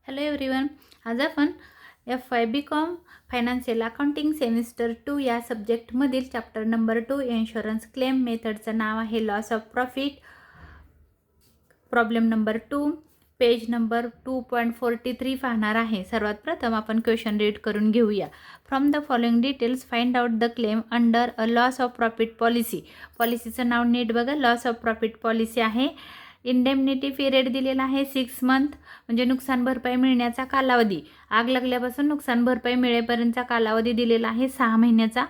Hello everyone. आज आपण FY BCom financial accounting semester 2 या सब्जेक्टमधील चॅप्टर नंबर 2 इन्शुरन्स क्लेम मेथडचं नाव आहे loss of profit. Problem number 2 page number 2.43 पाहणार आहे. सर्वात प्रथम आपण क्वेश्चन रीड करून घेऊया. From the following details find out the claim under a loss of profit policy. पॉलिसीचं नाव नीट बघा, लॉस ऑफ प्रॉफिट पॉलिसी आहे. इंडेमनिटी पिरियड दिलेला आहे 6 मंथ, म्हणजे नुकसान भरपाई मिळण्याचा कालावधी. आग लागल्यापासून नुकसान भरपाई मिळेपर्यंतचा कालावधी दिलेला आहे 6 महिन्याचा.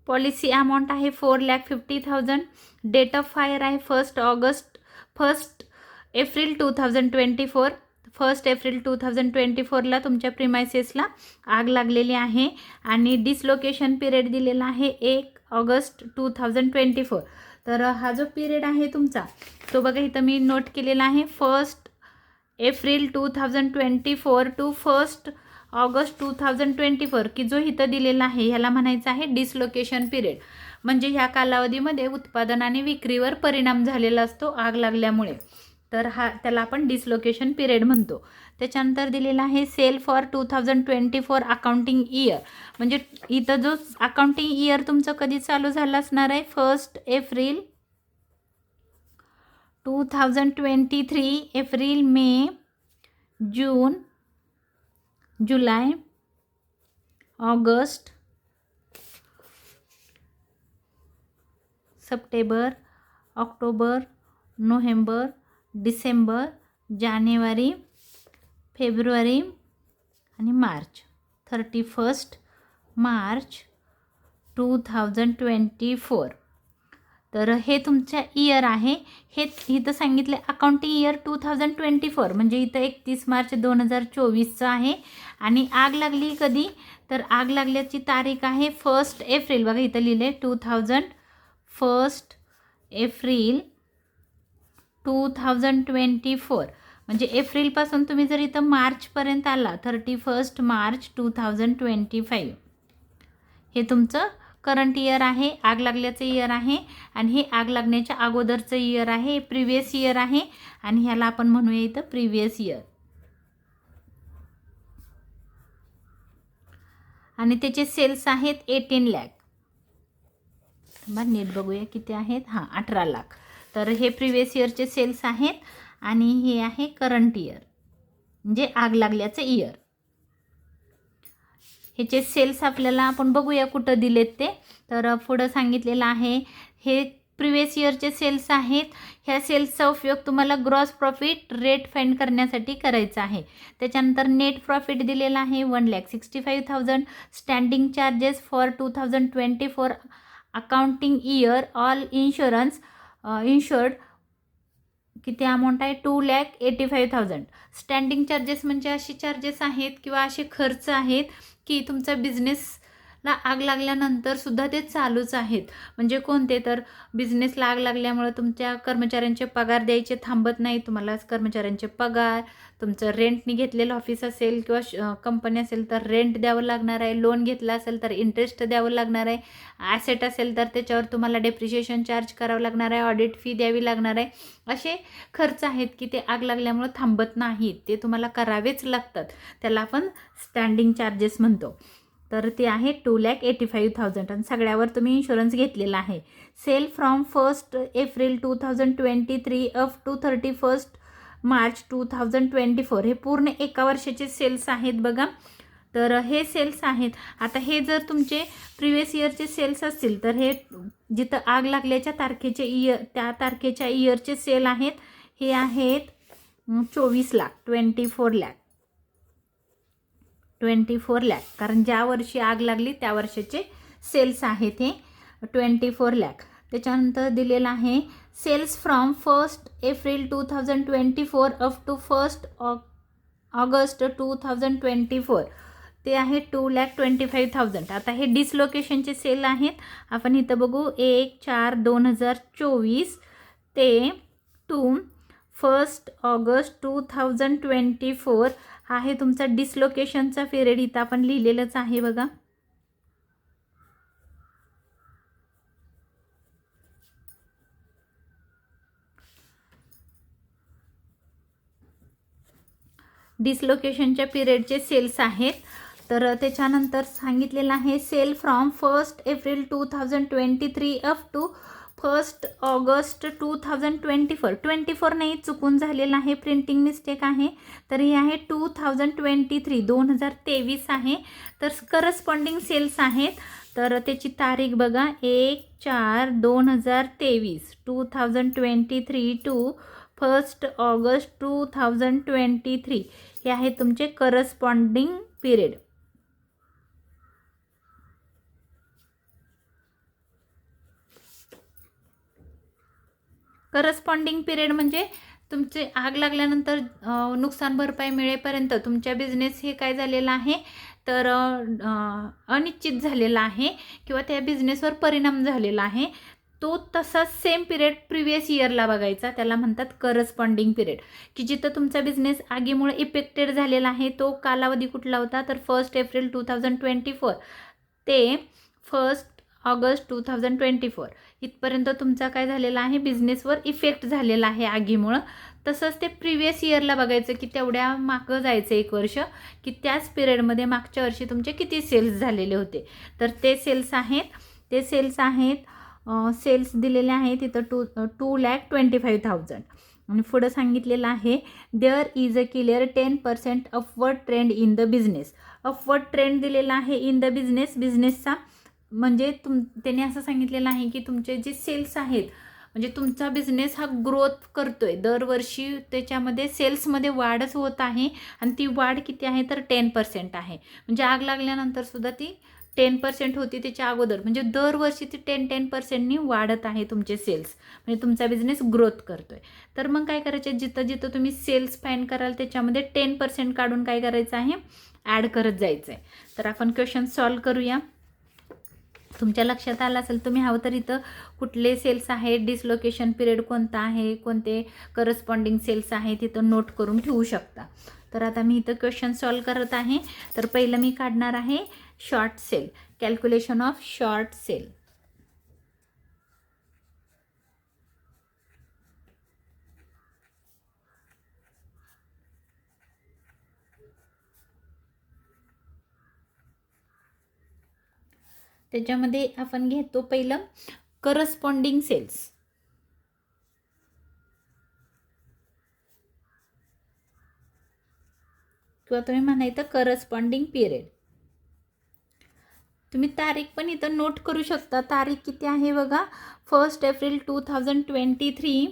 पॉलिसी अमाऊंट आहे 4,50,000. डेट ऑफ फायर आहे 1 एप्रिल 2024. 1 एप्रिल 2024ला तुमच्या प्रिमायसेसला आग लागलेली आहे आणि डिसलोकेशन पिरियड दिलेला आहे 1 ऑगस्ट 2024. तर हा जो पिरियड आहे तुमचा तो बघा इथं मी नोट केलेला आहे 1 एप्रिल 2024 टू 1 ऑगस्ट 2024, की जो इथं दिलेला आहे ह्याला म्हणायचं आहे डिसलोकेशन पिरियड. म्हणजे ह्या कालावधीमध्ये उत्पादन आणि विक्रीवर परिणाम झालेला असतो आग लागल्यामुळे, तर त्याला आपण डिसलोकेशन पिरियड म्हणतो. त्याच्यानंतर दिलेला आहे सेल फॉर 2024 अकाउंटिंग इयर. म्हणजे इथं जो अकाउंटिंग इयर तुमचं कधी चालू झालं असणार आहे 1 एप्रिल 2023, एप्रिल, मे, जून, जुलै, August, September, October, November, December, जानेवारी, फेब्रुवारी आणि मार्च. 31 मार्च 2024. तर हे तुमच्या इयर आहे. हे इथं सांगितलं अकाउंटिंग इयर 2024, म्हणजे इथं 31 मार्च 2024चं आहे. आणि आग लागली कधी, तर आग लागल्याची तारीख आहे 1 एप्रिल. बघा इथं लिहिले 1 एप्रिल 2024. म्हणजे एप्रिलपासून तुम्ही जर इथं मार्चपर्यंत आला 31 मार्च 2025, हे तुमचं करंट इयर आहे, आग लागल्याचं इयर आहे. आणि हे आग लागण्याच्या अगोदरचं इयर आहे, प्रिव्हियस इयर आहे. आणि ह्याला आपण म्हणूया इथं प्रिव्हियस इयर. आणि त्याचे सेल्स आहेत 18 लाख. नीट बघूया किती आहेत. 18 लाख. तर हे प्रिव्हियस इयरचे सेल्स आहेत आणि हे आहे करंट इयर, म्हणजे आग लागल्याचं इयर. ह्याचे सेल्स आपल्याला आपण बघूया कुठं दिलेत ते. तर पुढं सांगितलेलं आहे हे प्रिव्हियस इयरचे सेल्स आहेत. ह्या सेल्सचा उपयोग तुम्हाला ग्रॉस प्रॉफिट रेट फाइंड करण्यासाठी करायचा आहे. त्याच्यानंतर नेट प्रॉफिट दिलेला आहे 1,65,000. Standing charges for 2024 accounting year all insurance insured किती अमाऊंट आहे 2,85,000. स्टँडिंग चार्जेस म्हणजे असे चार्जेस आहेत किंवा असे खर्च आहेत की तुमचा बिझनेसला आग लागल्यानंतर सुद्धा ते चालूच आहेत. म्हणजे कोणते, तर बिझनेसला आग लागल्यामुळे तुमच्या कर्मचाऱ्यांचे पगार द्यायचे थांबत नाही. तुम्हाला कर्मचाऱ्यांचे पगार, तुमचं रेंटनी घेतलेलं ऑफिस असेल किंवा कंपनी असेल तर रेंट द्यावं लागणार आहे. लोन घेतलं असेल तर इंटरेस्ट द्यावं लागणार आहे. ॲसेट असेल तर त्याच्यावर तुम्हाला डेप्रिशिएशन चार्ज करावं लागणार आहे. ऑडिट फी द्यावी लागणार आहे. असे खर्च आहेत की ते आग लागल्यामुळे थांबत नाहीत, ते तुम्हाला करावेच लागतात. त्याला आपण स्टँडिंग चार्जेस म्हणतो. तर ते आहे 2,85,000. आणि सगळ्यावर तुम्ही इन्शुरन्स घेतलेला आहे. Sale from 1 April 2023 up to 31 March 2024. हे पूर्ण एका वर्षाचे सेल्स आहेत बघा. तर हे सेल्स आहेत. आता हे जर तुमचे प्रिव्हियस इयरचे सेल्स असतील तर हे जिथं आग लागल्याच्या तारखेचे इयर, त्या तारखेच्या इयरचे सेल आहेत. हे आहेत 24 लाख, 24 लाख. कारण ज्या वर्षी आग लागली त्या वर्षाचे सेल्स आहेत हे 24 लाख. त्याच्यानंतर दिलेलं आहे sales from 1 April 2024 up to 1 August 2024. ते आहे 2,25,000. आता हे डिसलोकेशनचे सेल आहेत. आपण इथं बघू 1/4/2024 ते 1 ऑगस्ट 2024 हा आहे तुमचा डिसलोकेशनचा पिरियड. इथं आपण लिहिलेलंच आहे बघा. डिसलोकेशनच्या पिरियडचे सेल्स आहेत. तर त्याच्यानंतर सांगितलेलं आहे sale from 1 April 2023 up to 1 August 2024 नाही, चुकून झालेलं आहे, प्रिंटिंग मिस्टेक आहे. तर हे आहे 2023 आहे. तर करस्पॉन्डिंग सेल्स आहेत. तर त्याची तारीख बघा 1/4/2023 2023 टू 1 ऑगस्ट 2023 हे आहे तुमचे करस्पॉन्डिंग पिरियड. करस्पॉन्डिंग पिरियड म्हणजे तुमचे आग लागल्यानंतर नुकसान भरपाई मिळेपर्यंत तुमच्या बिझनेस हे काय झालेलं आहे तर अनिश्चित झालेला आहे किंवा त्या बिझनेसवर परिणाम झालेला आहे. तो तसाच सेम पिरियड प्रिव्हियस इयरला बघायचा, त्याला म्हणतात करस्पॉन्डिंग पिरियड. की जिथं तुमचा बिझनेस आगीमुळे इफेक्टेड झालेला आहे तो कालावधी कुठला होता तर 1 एप्रिल 2024 ते 1 ऑगस्ट 2024 इथपर्यंत तुमचा काय झालेला आहे बिझनेसवर इफेक्ट झालेला आहे आगीमुळं. तसंच ते प्रिव्हियस इयरला बघायचं की तेवढ्या मागं जायचं 1 वर्ष की त्याच पिरियडमध्ये मागच्या वर्षी तुमचे किती सेल्स झालेले होते. तर ते सेल्स आहेत सेल्स दिलेले आहेत तिथं 2,25,000 आणि पुढं सांगितलेलं आहे there is a clear 10% upward trend in the business. Upward trend दिलेला आहे इन द बिझनेसचा म्हणजे त्याने असं सांगितलेलं आहे की तुमचे जे सेल्स आहेत म्हणजे तुमचा बिझनेस हा ग्रोथ करतोय दरवर्षी, त्याच्यामध्ये सेल्समध्ये वाढच होत आहे आणि ती वाढ किती आहे तर 10% आहे. म्हणजे आग लागल्यानंतर सुद्धा ती 10% होती त्याच्या अगोदर, म्हणजे दरवर्षी ती 10% वाढत आहे तुमचे सेल्स, म्हणजे तुमचा बिझनेस ग्रोथ करतोय. तर मग काय करायचं जिथं जिथं तुम्ही सेल्स फाईंड कराल त्याच्यामध्ये 10% काढून काय करायचं आहे ॲड करत जायचं आहे. तर आपण क्वेश्चन सॉल्व करूया. तुमच्या लक्षात आलं असेल तुम्ही हवं तर इथं कुठले सेल्स आहेत, डिसलोकेशन पिरियड कोणता आहे, कोणते करस्पॉन्डिंग सेल्स आहेत तिथं नोट करून ठेवू शकता. तर आता मी इथं क्वेश्चन सॉल्व करत आहे. तर पहिलं मी काढणार आहे short sale, calculation of short sale. त्याच्यामध्ये आपण घेतो पहिलं करस्पॉन्डिंग सेल्स. किंवा तुम्ही म्हणायचं करस्पॉन्डिंग पिरियड. तुम्ही तारीख पण इथं नोट करू शकता. तारीख किती आहे बघा 1 एप्रिल 2023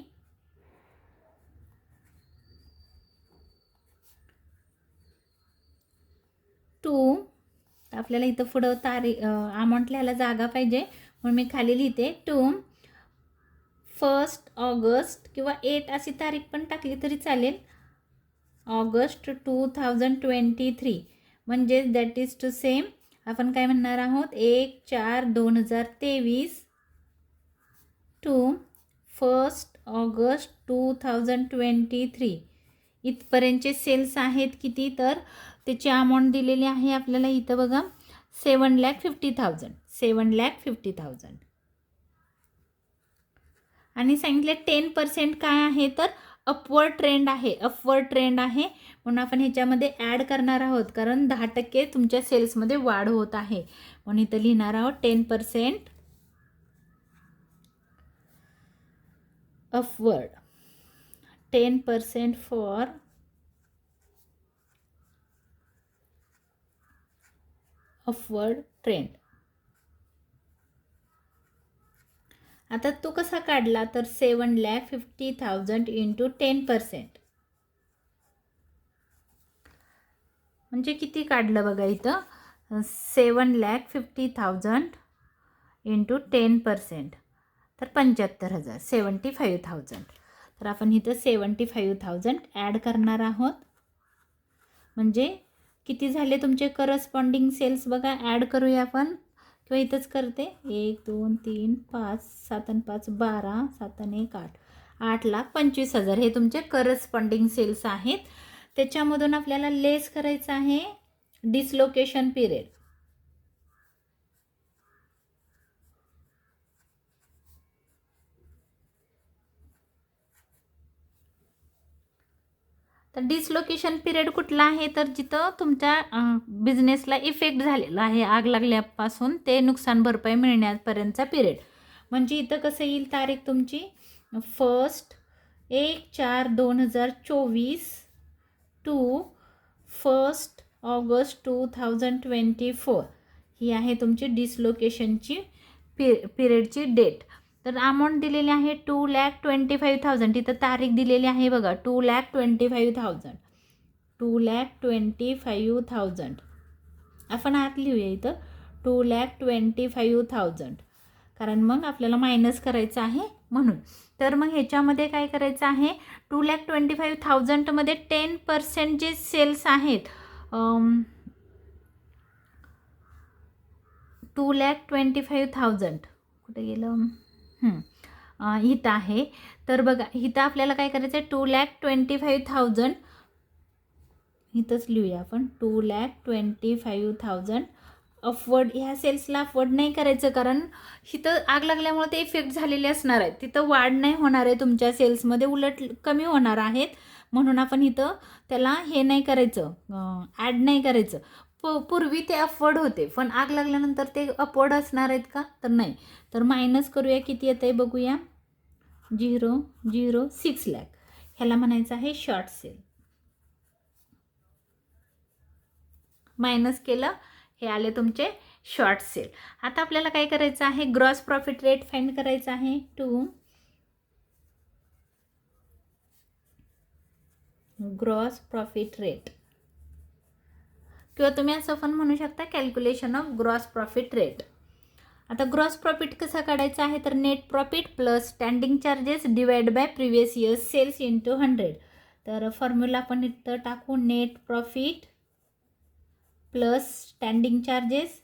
टू, आपल्याला इथं पुढं तारीख अमाऊंट लिहायला जागा पाहिजे म्हणून मी खाली लिहिते टू 1 ऑगस्ट किंवा 8 अशी तारीख पण टाकली तरी चालेल. ऑगस्ट 2023 म्हणजे दॅट इज टू सेम आपण काय म्हणणार आहोत 1/4/2023 टू 1 ऑगस्ट 2023 इथपर्यंतचे सेल्स आहेत किती तर त्याची अमाऊंट दिलेली आहे आपल्याला इथं बघा 7,50,000 7,50,000 आणि सांगितले 10% काय आहे तर अपवर्ड ट्रेंड आहे. अपवर्ड ट्रेंड आहे म्हणून आपण ह्याच्यामध्ये ॲड करणार आहोत कारण 10% तुमच्या सेल्समध्ये वाढ होत आहे म्हणून इथं लिहिणार आहोत 10% अपवर्ड, 10% फॉर अपवर्ड ट्रेंड. आता तो कसा काढला तर 7,50,000 इंटू 10% म्हणजे किती काढलं बघा इथं 7,50,000 इंटू 10% तर 75,000 75,000. तर आपण इथं 75,000 ॲड करणार आहोत. म्हणजे किती झाले तुमचे करस्पॉन्डिंग सेल्स बघा ॲड करूया आपण किंवा इथंच करते 1 2 3 5 7 आणि 5 12 7 आणि 1 8 8,25,000 हे तुमचे करस्पॉन्डिंग सेल्स आहेत. त्याच्यामधून आपल्याला लेस करायचं आहे डिसलोकेशन पिरियड. तर डिसलोकेशन पिरियड कुठला आहे, तर जिथं तुमच्या बिझनेसला इफेक्ट झालेला आहे आग लागल्यापासून ते नुकसान भरपाई मिळण्यापर्यंतचा पिरियड. म्हणजे इथं कसं येईल तारीख तुमची 1/4/2024 टू 1 ऑगस्ट 2024 ही आहे तुमची डिसलोकेशनची पिरियडची डेट. तर अमाऊंट दिलेली आहे 2,25,000. इथं तारीख दिलेली आहे बघा 2,25,000. 2,25,000 आपण आत लिहूया इथं 2,25,000, कारण मग आपल्याला मायनस करायचं आहे म्हणून. तर मग ह्याच्यामध्ये काय करायचं आहे, 2,25,000मध्ये 10% जे सेल्स आहेत 2,25,000 कुठे गेलं, इथं आहे. तर बघा इथं आपल्याला काय करायचं आहे 2,25,000 इथंच लिहूया आपण 2,25,000 अपवर्ड. ह्या सेल्सला अपवर्ड नाही करायचं, कारण इथं आग लागल्यामुळे ते इफेक्ट झालेले असणार आहेत. तिथं वाढ नाही होणार आहे तुमच्या सेल्समध्ये, उलट कमी होणार आहेत. म्हणून आपण इथं त्याला हे नाही करायचं, ॲड नाही करायचं. पूर्वी ते अपवर्ड होते, पण आग लागल्यानंतर ते अपवर्ड असणार आहेत का, तर नाही. तर मायनस करूया, किती येतं आहे बघूया, 0.06 लाख. ह्याला म्हणायचं आहे शॉर्ट सेल. मायनस केलं, हे आले तुमचे शॉर्ट सेल. आता आपल्याला काय करायचं आहे, ग्रॉस प्रॉफिट रेट फाइंड करायचं आहे. ग्रॉस प्रॉफिट रेट, किंवा तुम्ही असं पण म्हणू शकता calculation of gross profit rate. आता ग्रॉस प्रॉफिट कसा काढायचा आहे, तर net profit plus standing charges divide by previous year's sales into 100. तर फॉर्म्युला आपण इथं टाकू, net profit plus standing charges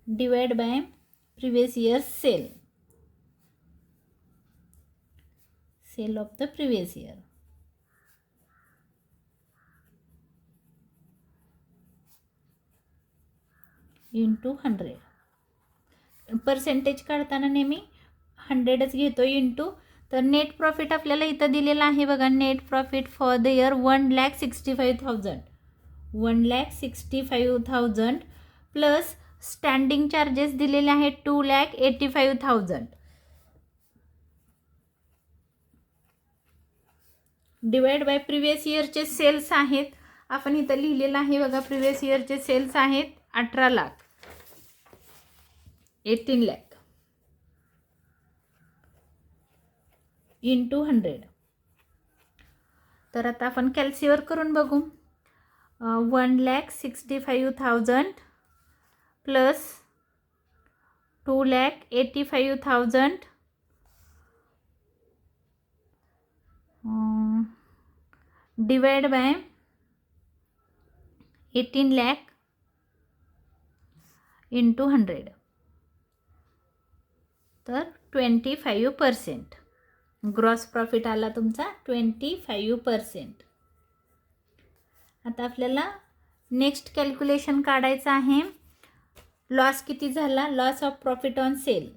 divide by previous year's sale of the previous year into 100. Percentage काढताना नेहमी 100च घेतो इंटू. तर नेट प्रॉफिट आपल्याला इथं दिलेला आहे बघा, net profit for the year 1,65,000. 1,65,000 plus standing charges दिलेले आहेत 2,85,000 डिवाइड बाय प्रिव्हियस इयरचे सेल्स आहेत. आपण इथं लिहिलेलं आहे बघा, प्रिव्हियस इयरचे सेल्स आहेत 18 लाख, 18 लाख इंटू 100. तर आता आपण कॅल्सीवर करून बघू. 1,65,000 plus 2,85,000 divide by 18 lakh into 100. तर 25% ग्रॉस प्रॉफिट आला तुमचा 25%. आता आपल्याला नेक्स्ट कॅल्क्युलेशन काढायचं आहे. लॉस किती झाला, loss of profit on sales.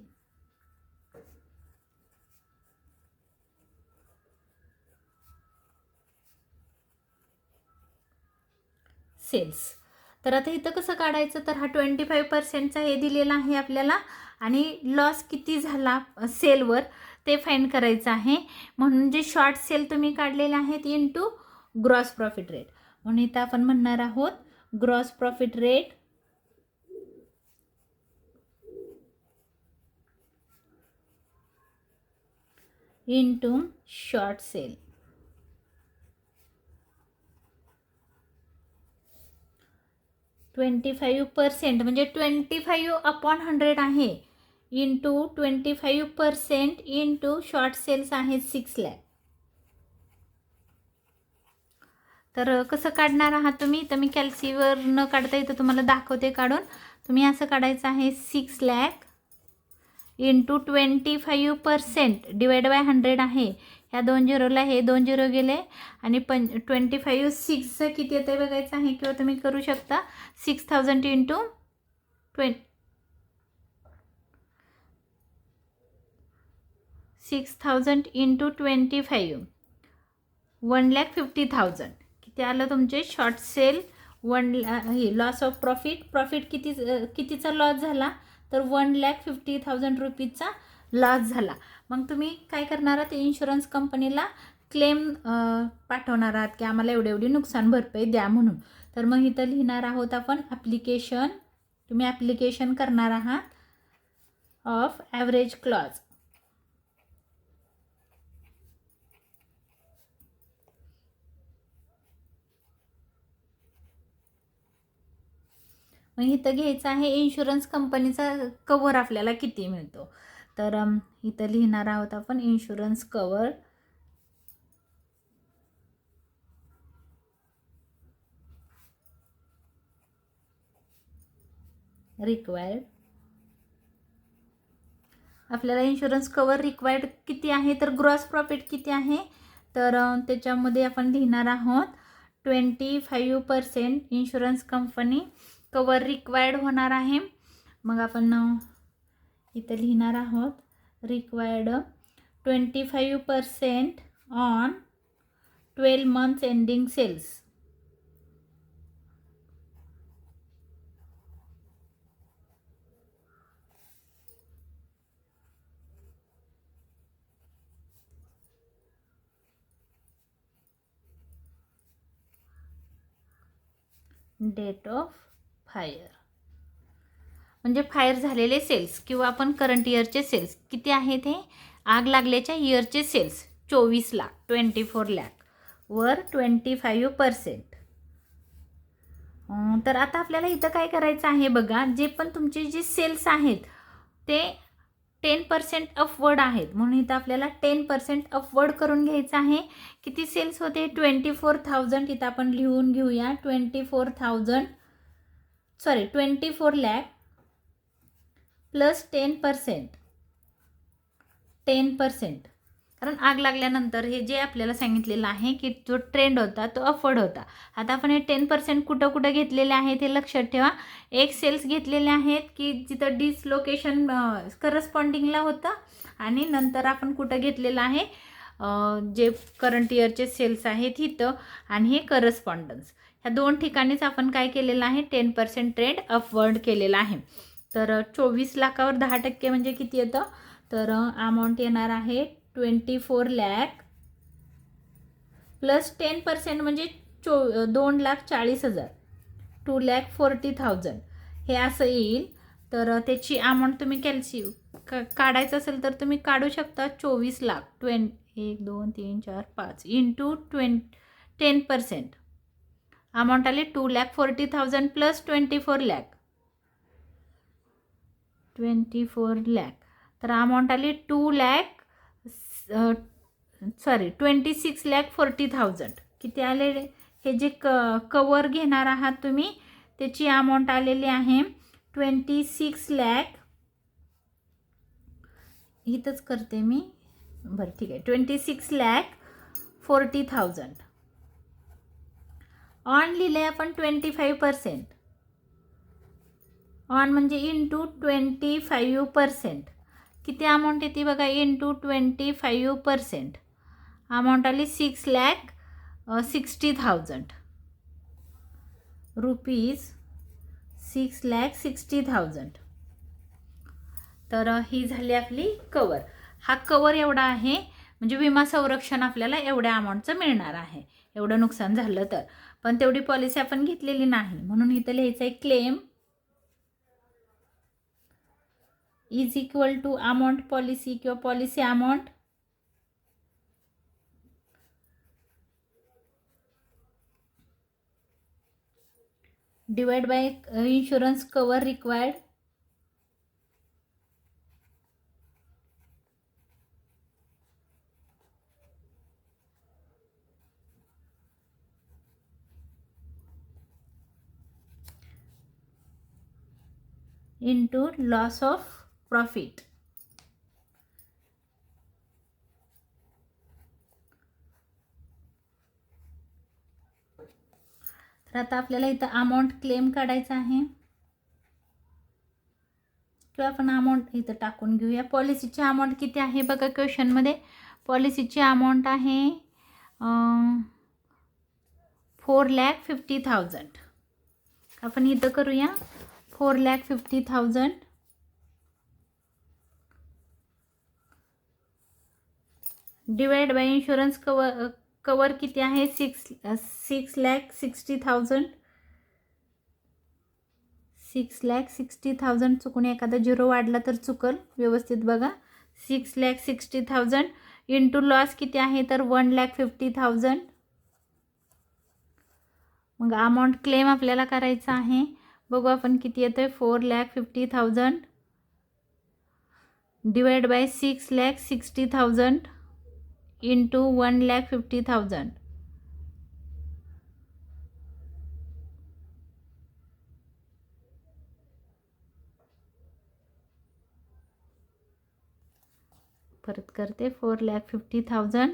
तर आता इथं कसं काढायचं, तर हा 25%चा हे दिलेला आहे आपल्याला, आणि लॉस किती झाला सेलवर ते फाइंड करायचं आहे. म्हणून जे शॉर्ट सेल तुम्ही काढलेले आहेत इंटू ग्रॉस प्रॉफिट रेट. म्हणून इथं आपण म्हणणार आहोत gross profit rate into short sale. 25% म्हणजे 25/100 आहे, इंटू 25% इंटू शॉर्ट सेल्स आहे 6 लाख. तर कसं काढणार आहात तुम्ही, तर मी कॅल्सीवर न काढता इथं तुम्हाला दाखवते काढून. तुम्ही असं काढायचं आहे 6 लाख इंटू 25% डिवाइड बाय 100 आहे. ह्या 2 झिरोला हे 2 झिरो गेले, आणि 25 6चं किती येतं बघायचं आहे, किंवा तुम्ही करू शकता 6,000 इंटू 6,000 इंटू 25 1,50,000 किती आलं तुमचे शॉर्ट सेल हे लॉस ऑफ प्रॉफिट कितीचा लॉस झाला तर 1,50,000 रुपीजचा लॉस झाला. मग तुम्ही काय करणार आहात इन्शुरन्स कंपनीला क्लेम पाठवणार आहात की आम्हाला एवढी नुकसान भरपाई द्या म्हणून. तर मग इथं लिहिणार आहोत आपण ॲप्लिकेशन. तुम्ही ॲप्लिकेशन करणार आहात ऑफ ॲव्हरेज क्लॉज. मग इथं घ्यायचं आहे इन्शुरन्स कंपनीचा कवर आपल्याला किती मिळतो. तर इथं लिहिणार आहोत आपण इन्शुरन्स कवर रिक्वायर्ड. आपल्याला इन्शुरन्स कवर रिक्वायर्ड किती आहे तर ग्रॉस प्रॉफिट किती आहे तर त्याच्यामध्ये आपण लिहिणार आहोत 25% इन्शुरन्स कंपनी कवर रिक्वायर्ड होणार आहे. मग आपण इथं लिहिणार आहोत required 25% on 12 months ending sales. Date of fire म्हणजे फायर झालेले सेल्स किंवा आपण करंट इयरचे सेल्स किती आहेत हे आग लागल्याच्या इयरचे सेल्स 24 लाख 24 लाख वर 25%. तर आता आपल्याला इथं काय करायचं आहे बघा जे पण तुमचे जे सेल्स आहेत ते 10% अपवर्ड आहेत म्हणून इथं आपल्याला 10% अपवर्ड करून घ्यायचं आहे. किती सेल्स होते 24,000 इथं आपण लिहून घेऊया 24 लाख प्लस 10% कारण आग लागल्यानंतर हे जे आपल्याला सांगितलेलं आहे की जो ट्रेंड होता तो अपवर्ड होता. आता आपण हे 10% कुठं घेतलेले आहेत हे लक्षात ठेवा. एक सेल्स घेतलेले आहेत की जिथं डिसलोकेशन करस्पॉन्डिंगला होतं आणि नंतर आपण कुठं घेतलेलं आहे जे करंट इयरचे सेल्स आहेत इथं आणि हे करस्पॉन्डन्स ह्या दोन ठिकाणीच आपण काय केलेलं आहे 10% ट्रेंड अपवर्ड केलेला आहे. तर 24 लाखावर 10% म्हणजे किती येतं तर अमाऊंट येणार आहे 24 लाख प्लस 10% म्हणजे 2,40,000 2,40,000 हे असं येईल. तर त्याची अमाऊंट तुम्ही काढायचं असेल तर तुम्ही काढू शकता 24 लाख 1 2 3 4 5 इंटू 10% अमाऊंट आली 2,40,000 प्लस 24 लाख तर अमाऊंट आली 26,40,000 किती आले हे जे कवर घेणार आहात तुम्ही त्याची अमाऊंट आलेली आहे 26 लाख. इथंच करते मी बरं ठीक आहे 26,40,000 ऑन लिहिले आपण 25% ऑन म्हणजे इंटू 25% किती अमाऊंट येते बघा इंटू 25% अमाऊंट आली 6,60,000 रुपीज 6,60,000. तर ही झाली आपली कवर. हा कवर एवढा आहे म्हणजे विमा संरक्षण आपल्याला एवढ्या अमाऊंटचं मिळणार आहे एवढं नुकसान झालं तर. पण तेवढी पॉलिसी आपण घेतलेली नाही म्हणून इथं लिहायचं आहे claim is equal to amount policy किंवा policy amount divide by insurance cover required into loss of profit. तर आता आपल्याला इथं अमाऊंट क्लेम काढायचा आहे किंवा आपण अमाऊंट इथं टाकून घेऊया. पॉलिसीची अमाऊंट किती आहे बघा क्वेश्चनमध्ये. पॉलिसीची अमाऊंट आहे 4,50,000. आपण इथं करूया 4,50,000 डिवाइड बाय इन्शुरन्स कवर किती आहे 6,60,000. 6,60,000 चुकून एखादा झिरो वाढला तर चुकल, व्यवस्थित बघा. 6,60,000 इंटू लॉस किती आहे तर 1,50,000. मग अमाऊंट क्लेम आपल्याला करायचा आहे. बघू आपण किती येतोय. 4,50,000 डिवाइड बाय 6,60,000 इंटू 1,50,000. परत करते. 4,50,000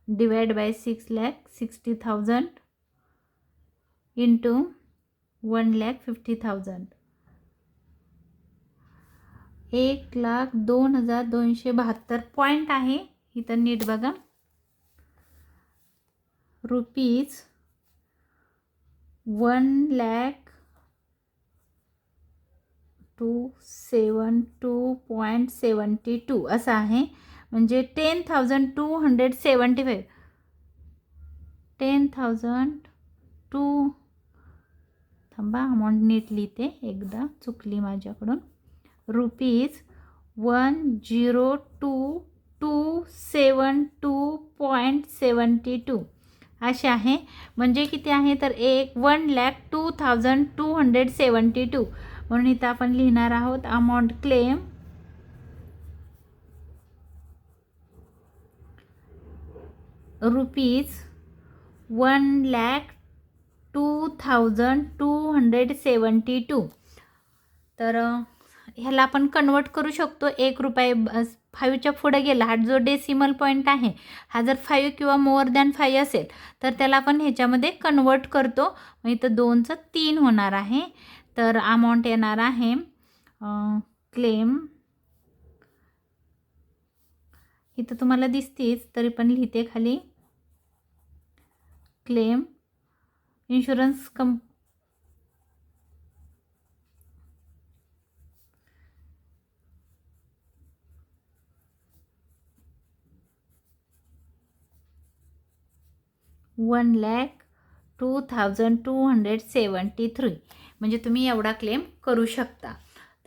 डिवाइड बाय 6,60,000 इंटू 1,50,000. 1,02,272 पॉईंट आहे इथं, नीट बघा. रुपीज 1,02,72.72 असं आहे. म्हणजे 10,275. 10,002 थांबा, अमाऊंट नीट लिहिते, एकदा चुकली माझ्याकडून. रुपीज 1,02,272.72 असे आहे. म्हणजे किती आहे तर 1,02,272. म्हणून इथं आपण लिहिणार आहोत अमाऊंट क्लेम रुपीज 1,02,272. तर ह्याला आपण कन्वर्ट करू शकतो. 1 रुपये 5च्या पुढे गेला, हा जो डेसिमल पॉईंट आहे हा जर 5 किंवा मोर दॅन 5 असेल तर त्याला आपण ह्याच्यामध्ये कन्वर्ट करतो. मग इथं 2चं 3 होणार आहे. तर अमाऊंट येणार आहे क्लेम, इथं तुम्हाला दिसतेच तरी पण लिहिते खाली. Claim insurance 1,02,273. म्हणजे तुम्ही एवढा क्लेम करू शकता.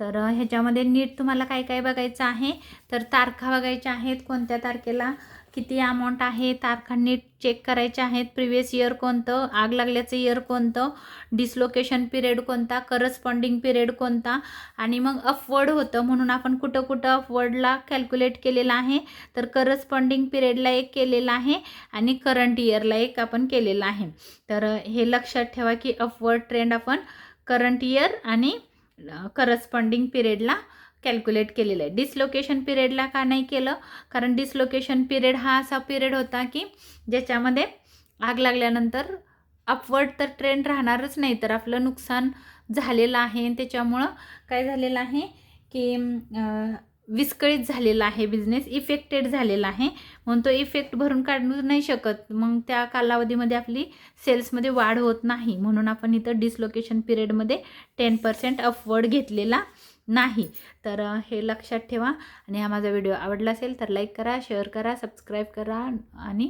तर ह्याच्यामध्ये नीट तुम्हाला काय काय बघायचं आहे तर तारखा बघायच्या आहेत, कोणत्या तारखेला किती अमाऊंट आहे, तारखा नीट चेक करायच्या आहेत. प्रिवियस इयर कोणतं, आग लागल्याचं इयर कोणतं, डिसलोकेशन पिरियड कोणता, करस्पॉन्डिंग पिरियड कोणता, आणि मग अपवर्ड होतं म्हणून आपण कुठं कुठं अपवर्डला कॅल्क्युलेट केलेलं आहे तर करस्पॉन्डिंग पिरियडला एक केलेला आहे आणि करंट इयरला एक आपण केलेला आहे. तर हे लक्षात ठेवा की अपवर्ड ट्रेंड आपण करंट इयर आणि करस्पॉन्डिंग पिरियडला कॅल्क्युलेट केलेलं आहे. डिसलोकेशन पिरियडला का नाही केलं, कारण डिसलोकेशन पिरियड हा असा पिरियड होता की ज्याच्यामध्ये आग लागल्यानंतर अपवर्ड तर ट्रेंड राहणारच नाही, तर आपलं नुकसान झालेलं आहे. त्याच्यामुळं काय झालेलं आहे की विस्कळीत झालेला आहे, बिझनेस इफेक्टेड झालेला आहे, म्हणून तो इफेक्ट भरून काढू नाही शकत. मग त्या कालावधीमध्ये आपली सेल्समध्ये वाढ होत नाही, म्हणून आपण इथं डिसलोकेशन पिरियडमध्ये 10% अपवर्ड घेतलेला नाही. तर हे लक्षात ठेवा. आणि हा माझा व्हिडिओ आवडला असेल तर लाईक करा, शेअर करा, सबस्क्राईब करा आणि